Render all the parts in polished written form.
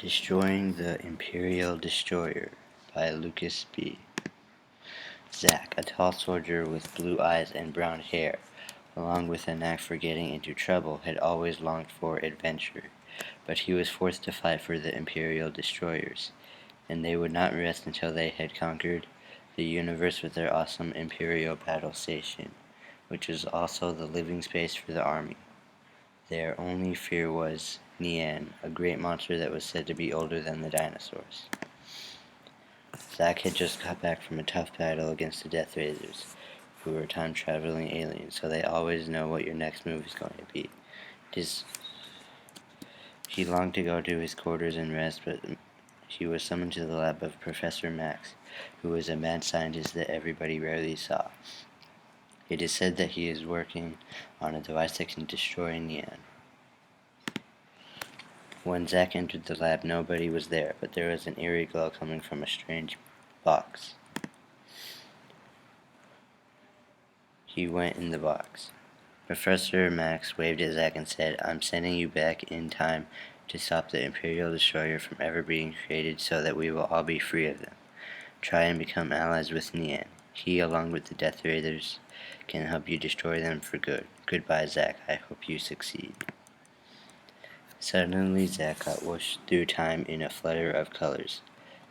Destroying the Imperial Destroyer by Lucas B. Zack, a tall soldier with blue eyes and brown hair, along with a knack for getting into trouble, had always longed for adventure, but he was forced to fight for the Imperial Destroyers, and they would not rest until they had conquered the universe with their awesome Imperial battle station, which was also the living space for the army. Their only fear was Nian, a great monster that was said to be older than the dinosaurs. Zack had just got back from a tough battle against the Death Raiders, who are time-traveling aliens, so they always know what your next move is going to be. He longed to go to his quarters and rest, but he was summoned to the lab of Professor Max, who was a mad scientist that everybody rarely saw. It is said that he is working on a device that can destroy Nian. When Zack entered the lab, nobody was there, but there was an eerie glow coming from a strange box. He went in the box. Professor Max waved at Zack and said, "I'm sending you back in time to stop the Imperial Destroyer from ever being created so that we will all be free of them. Try and become allies with Nian. He, along with the Death Raiders, can help you destroy them for good. Goodbye, Zack. I hope you succeed." Suddenly, Zack got whooshed through time in a flutter of colors.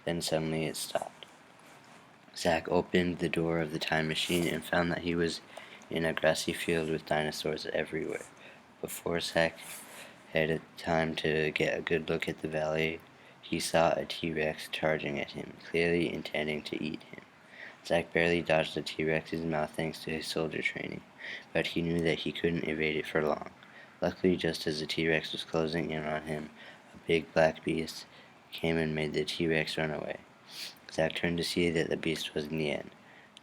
Then suddenly it stopped. Zack opened the door of the time machine and found that he was in a grassy field with dinosaurs everywhere. Before Zack had time to get a good look at the valley, he saw a T-Rex charging at him, clearly intending to eat him. Zack barely dodged the T-Rex's mouth thanks to his soldier training, but he knew that he couldn't evade it for long. Luckily, just as the T-Rex was closing in on him, a big black beast came and made the T-Rex run away. Zack turned to see that the beast was Nian.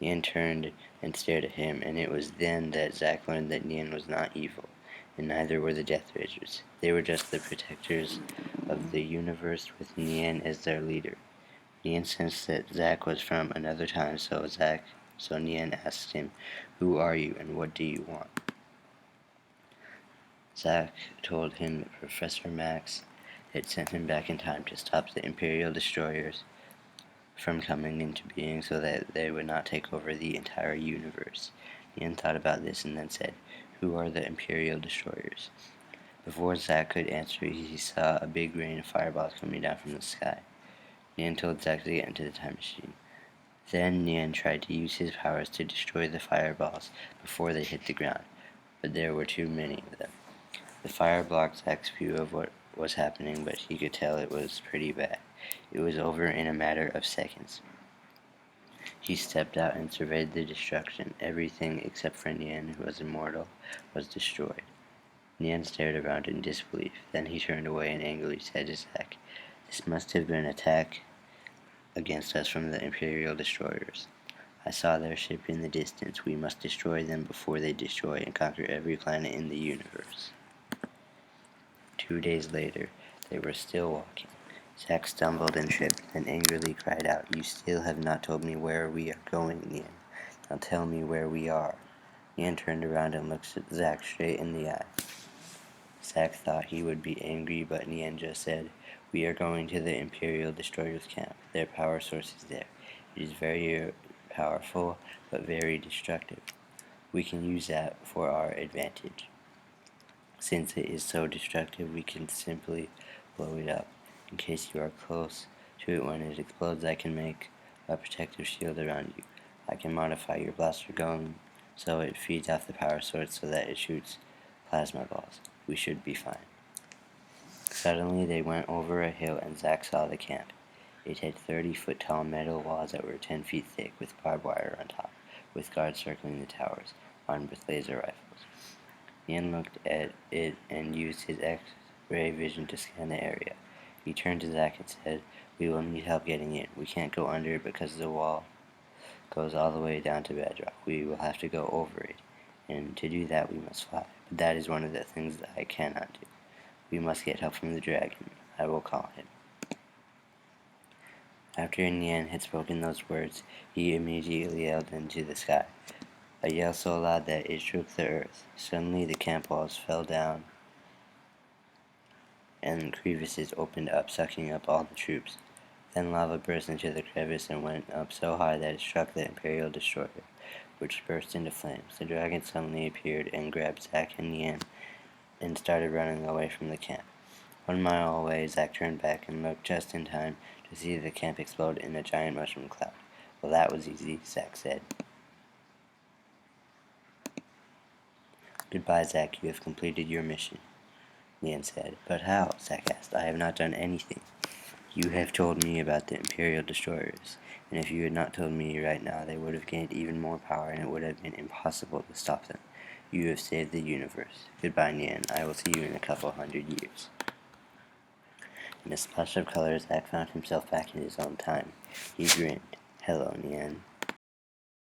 Nian turned and stared at him, and it was then that Zack learned that Nian was not evil, and neither were the Death Raiders. They were just the protectors of the universe with Nian as their leader. Nian sensed that Zack was from another time, so Nian asked him, "Who are you, and what do you want?" Zack told him that Professor Max had sent him back in time to stop the Imperial Destroyers from coming into being so that they would not take over the entire universe. Nian thought about this and then said, "Who are the Imperial Destroyers?" Before Zack could answer, he saw a big rain of fireballs coming down from the sky. Nian told Zack to get into the time machine. Then Nian tried to use his powers to destroy the fireballs before they hit the ground, but there were too many of them. The fire blocked Zack's view of what was happening, but he could tell it was pretty bad. It was over in a matter of seconds. He stepped out and surveyed the destruction. Everything except for Nian, who was immortal, was destroyed. Nian stared around in disbelief. Then he turned away and angrily said to Zack, "This must have been an attack against us from the Imperial Destroyers. I saw their ship in the distance. We must destroy them before they destroy and conquer every planet in the universe." 2 days later, they were still walking. Zack stumbled and tripped, then angrily cried out, "You still have not told me where we are going, Nian. Now tell me where we are." Nian turned around and looked at Zack straight in the eye. Zack thought he would be angry, but Nian just said, "We are going to the Imperial Destroyers camp. Their power source is there. It is very powerful, but very destructive. We can use that for our advantage. Since it is so destructive, we can simply blow it up. In case you are close to it when it explodes, I can make a protective shield around you. I can modify your blaster gun so it feeds off the power source so that it shoots plasma balls. We should be fine." Suddenly, they went over a hill and Zack saw the camp. It had 30-foot-tall metal walls that were 10 feet thick with barbed wire on top, with guards circling the towers, armed with laser rifles. Nian looked at it and used his X-ray vision to scan the area. He turned to Zack and said, "We will need help getting in. We can't go under it because the wall goes all the way down to bedrock. We will have to go over it, and to do that we must fly. But that is one of the things that I cannot do. We must get help from the dragon. I will call him." After Nian had spoken those words, he immediately yelled into the sky, a yell so loud that it shook the earth. Suddenly the camp walls fell down and crevices opened up, sucking up all the troops. Then lava burst into the crevice and went up so high that it struck the Imperial destroyer, which burst into flames. The dragon suddenly appeared and grabbed Zack and Nian and started running away from the camp. 1 mile away, Zack turned back and looked just in time to see the camp explode in a giant mushroom cloud. Well, that was easy, Zack said. Goodbye, Zack. You have completed your mission, Nian said. But how? Zack asked. I have not done anything. You have told me about the Imperial destroyers, and if you had not told me right now, they would have gained even more power, and it would have been impossible to stop them. You have saved the universe. Goodbye, Nian. I will see you in a couple hundred years. In a splash of color, Zack found himself back in his own time. He grinned. Hello, Nian.